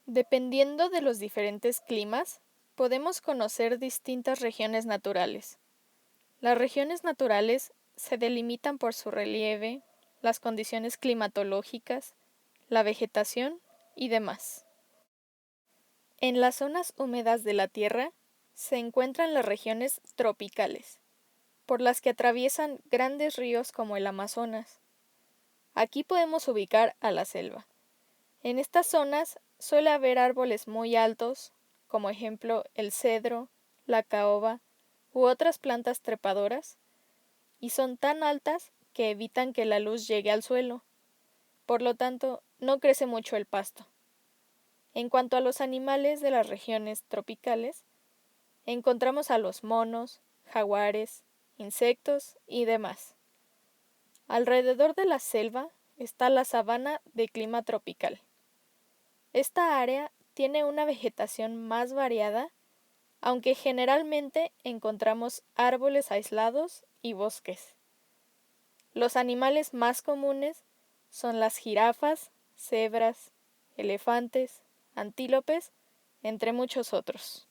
Dependiendo de los diferentes climas, podemos conocer distintas regiones naturales. Las regiones naturales se delimitan por su relieve, las condiciones climatológicas, la vegetación y demás. En las zonas húmedas de la Tierra se encuentran las regiones tropicales, por las que atraviesan grandes ríos como el Amazonas. Aquí podemos ubicar a la selva. En estas zonas suele haber árboles muy altos, como ejemplo el cedro, la caoba u otras plantas trepadoras, y son tan altas que evitan que la luz llegue al suelo. Por lo tanto, no crece mucho el pasto. En cuanto a los animales de las regiones tropicales, encontramos a los monos, jaguares, insectos y demás. Alrededor de la selva está la sabana de clima tropical. Esta área tiene una vegetación más variada, aunque generalmente encontramos árboles aislados y bosques. Los animales más comunes son las jirafas, cebras, elefantes, antílopes, entre muchos otros.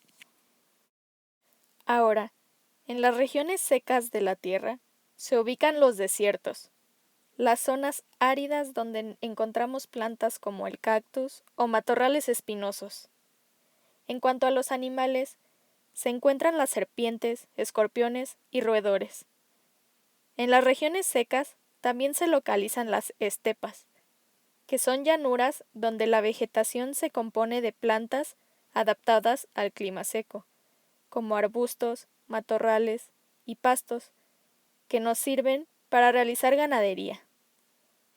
Ahora, en las regiones secas de la Tierra se ubican los desiertos, las zonas áridas donde encontramos plantas como el cactus o matorrales espinosos. En cuanto a los animales, se encuentran las serpientes, escorpiones y roedores. En las regiones secas también se localizan las estepas, que son llanuras donde la vegetación se compone de plantas adaptadas al clima seco, como arbustos, matorrales y pastos, que nos sirven para realizar ganadería.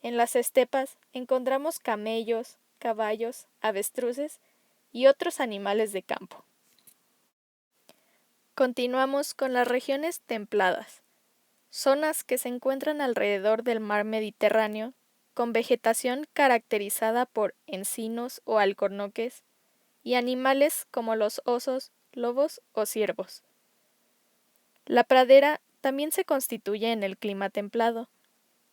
En las estepas encontramos camellos, caballos, avestruces y otros animales de campo. Continuamos con las regiones templadas, zonas que se encuentran alrededor del mar Mediterráneo, con vegetación caracterizada por encinos o alcornoques, y animales como los osos, lobos o ciervos. La pradera también se constituye en el clima templado,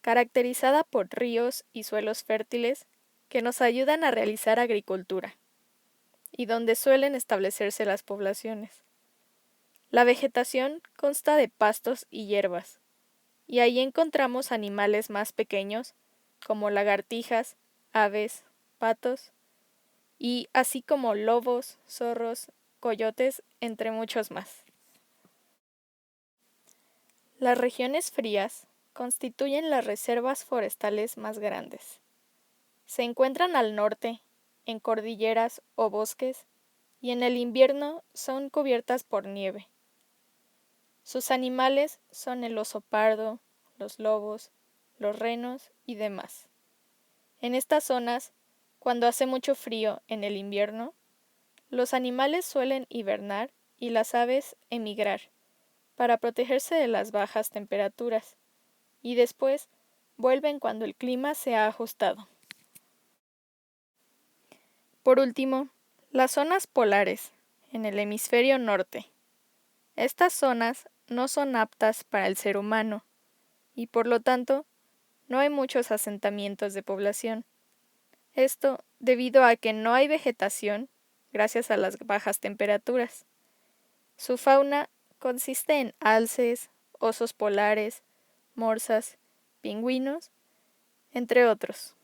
caracterizada por ríos y suelos fértiles que nos ayudan a realizar agricultura, y donde suelen establecerse las poblaciones. La vegetación consta de pastos y hierbas, y ahí encontramos animales más pequeños, como lagartijas, aves, patos, y así como lobos, zorros, coyotes, entre muchos más. Las regiones frías constituyen las reservas forestales más grandes. Se encuentran al norte, en cordilleras o bosques, y en el invierno son cubiertas por nieve. Sus animales son el oso pardo, los lobos, los renos y demás. En estas zonas, cuando hace mucho frío en el invierno, los animales suelen hibernar y las aves emigrar para protegerse de las bajas temperaturas, y después vuelven cuando el clima se ha ajustado. Por último, las zonas polares, en el hemisferio norte. Estas zonas no son aptas para el ser humano, y por lo tanto, no hay muchos asentamientos de población. Esto debido a que no hay vegetación gracias a las bajas temperaturas. Su fauna consiste en alces, osos polares, morsas, pingüinos, entre otros.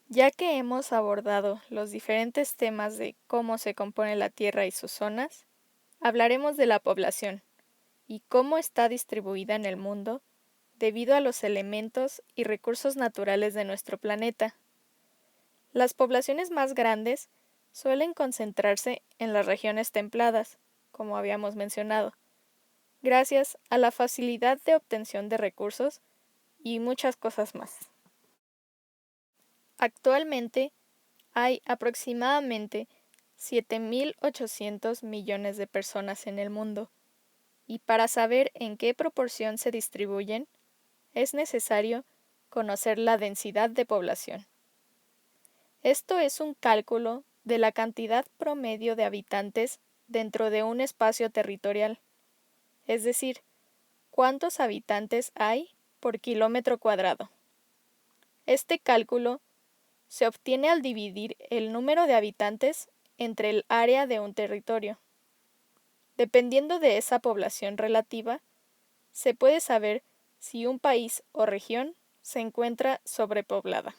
Ya que hemos abordado los diferentes temas de cómo se compone la Tierra y sus zonas, hablaremos de la población y cómo está distribuida en el mundo debido a los elementos y recursos naturales de nuestro planeta. Las poblaciones más grandes suelen concentrarse en las regiones templadas, como habíamos mencionado, gracias a la facilidad de obtención de recursos y muchas cosas más. Actualmente hay aproximadamente 7.800 millones de personas en el mundo, y para saber en qué proporción se distribuyen, es necesario conocer la densidad de población. Esto es un cálculo de la cantidad promedio de habitantes dentro de un espacio territorial, es decir, cuántos habitantes hay por kilómetro cuadrado. Este cálculo se obtiene al dividir el número de habitantes entre el área de un territorio. Dependiendo de esa población relativa, se puede saber si un país o región se encuentra sobrepoblada.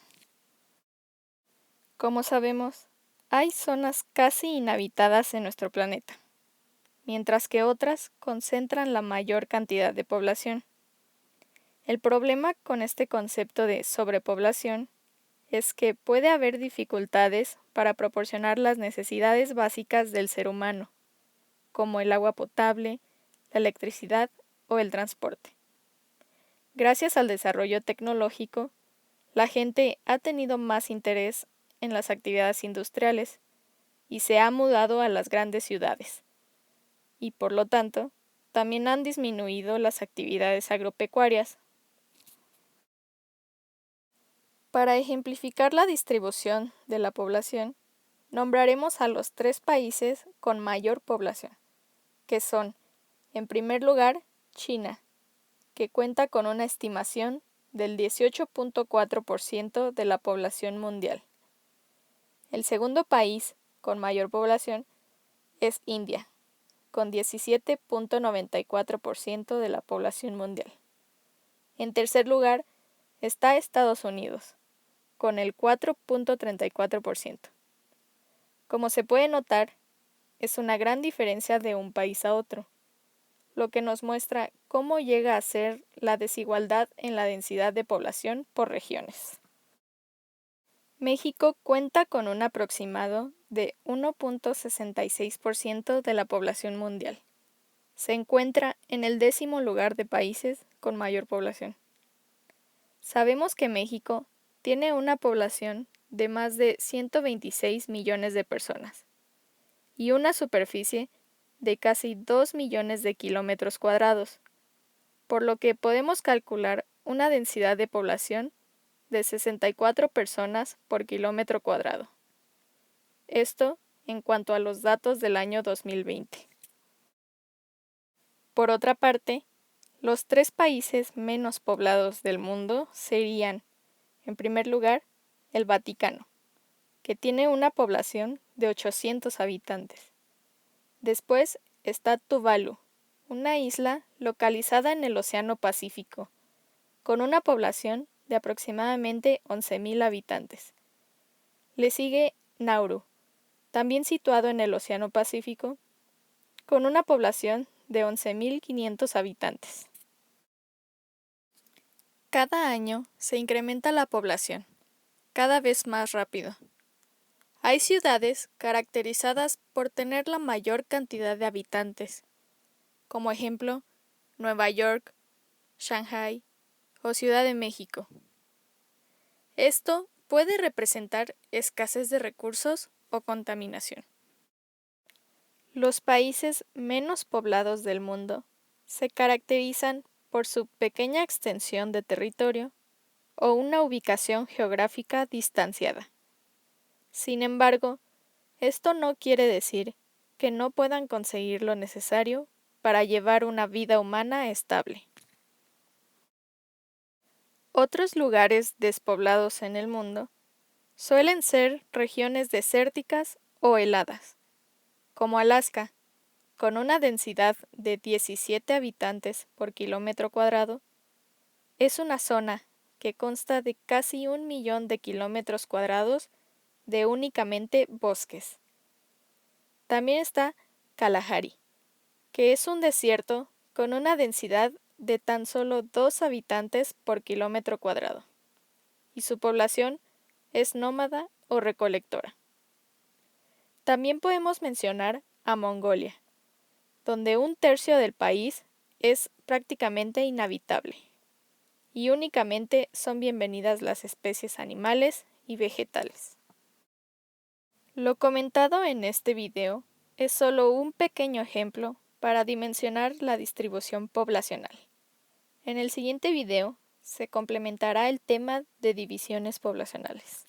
Como sabemos, hay zonas casi inhabitadas en nuestro planeta, mientras que otras concentran la mayor cantidad de población. El problema con este concepto de sobrepoblación es que puede haber dificultades para proporcionar las necesidades básicas del ser humano, como el agua potable, la electricidad o el transporte. Gracias al desarrollo tecnológico, la gente ha tenido más interés en las actividades industriales y se ha mudado a las grandes ciudades, y por lo tanto, también han disminuido las actividades agropecuarias. Para ejemplificar la distribución de la población, nombraremos a los 3 países con mayor población, que son, en primer lugar, China, que cuenta con una estimación del 18.4% de la población mundial. El segundo país con mayor población es India, con 17.94% de la población mundial. En tercer lugar está Estados Unidos, con el 4.34%. Como se puede notar, es una gran diferencia de un país a otro, lo que nos muestra cómo llega a ser la desigualdad en la densidad de población por regiones. México cuenta con un aproximado de 1.66% de la población mundial. Se encuentra en el 10º lugar de países con mayor población. Sabemos que México tiene una población de más de 126 millones de personas y una superficie de casi 2 millones de kilómetros cuadrados, por lo que podemos calcular una densidad de población de 64 personas por kilómetro cuadrado. Esto en cuanto a los datos del año 2020. Por otra parte, los 3 países menos poblados del mundo serían, en primer lugar, el Vaticano, que tiene una población de 800 habitantes. Después está Tuvalu, una isla localizada en el Océano Pacífico, con una población de aproximadamente 11.000 habitantes. Le sigue Nauru, también situado en el Océano Pacífico, con una población de 11.500 habitantes. Cada año se incrementa la población, cada vez más rápido. Hay ciudades caracterizadas por tener la mayor cantidad de habitantes, como ejemplo, Nueva York, Shanghái o Ciudad de México. Esto puede representar escasez de recursos o contaminación. Los países menos poblados del mundo se caracterizan por su pequeña extensión de territorio o una ubicación geográfica distanciada. Sin embargo, esto no quiere decir que no puedan conseguir lo necesario para llevar una vida humana estable. Otros lugares despoblados en el mundo suelen ser regiones desérticas o heladas, como Alaska, con una densidad de 17 habitantes por kilómetro cuadrado. Es una zona que consta de casi 1 millón de kilómetros cuadrados de únicamente bosques. También está Kalahari, que es un desierto con una densidad de tan solo 2 habitantes por kilómetro cuadrado, y su población es nómada o recolectora. También podemos mencionar a Mongolia, donde 1/3 del país es prácticamente inhabitable, y únicamente son bienvenidas las especies animales y vegetales. Lo comentado en este video es solo un pequeño ejemplo para dimensionar la distribución poblacional. En el siguiente video se complementará el tema de divisiones poblacionales.